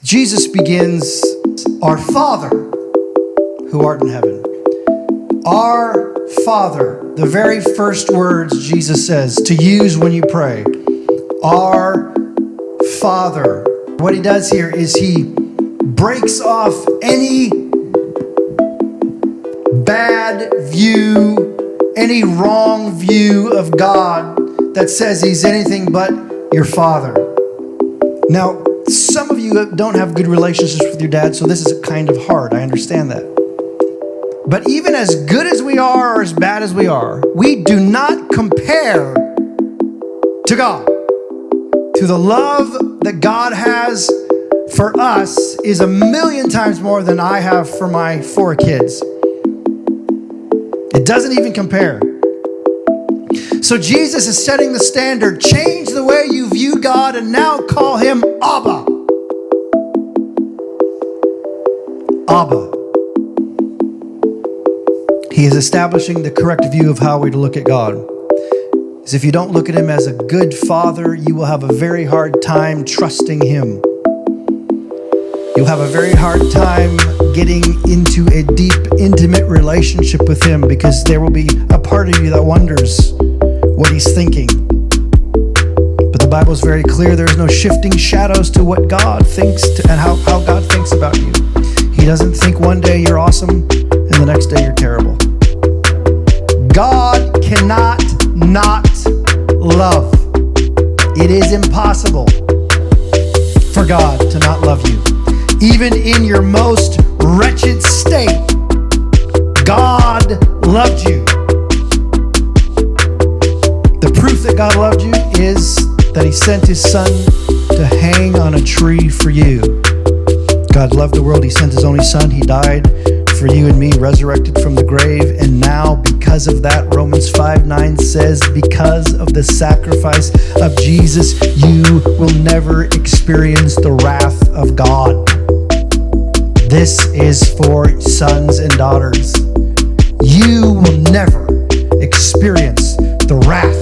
Jesus begins, "Our Father, who art in heaven." Our Father, the very first words Jesus says to use when you pray. Our Father. What he does here is he breaks off any bad view, any wrong view of God that says he's anything but your Father. Now, some of you don't have good relationships with your dad, so this is kind of hard. I understand that. But even as good as we are or as bad as we are, we do not compare to God. To the love that God has for us is 1,000,000 times more than I have for my 4 kids. It doesn't even compare. So Jesus is setting the standard. Change the way you view God and now call him Abba. Abba. He is establishing the correct view of how we're to look at God. Because if you don't look at him as a good father, you will have a very hard time trusting him. You'll have a very hard time getting into a deep, intimate relationship with him, because there will be a part of you that wonders what he's thinking. But the Bible is very clear. There is no shifting shadows to what God thinks and how God thinks about you. He doesn't think one day you're awesome and the next day you're terrible. God cannot not love. It is impossible for God to not love you. Even in your most wretched state, God loved you. The proof that God loved you is that he sent his son to hang on a tree for you. God loved the world. He sent his only son. He died for you and me, resurrected from the grave. And now, because of that, Romans 5:9 says, because of the sacrifice of Jesus, you will never experience the wrath of God. This is for sons and daughters. You will never experience the wrath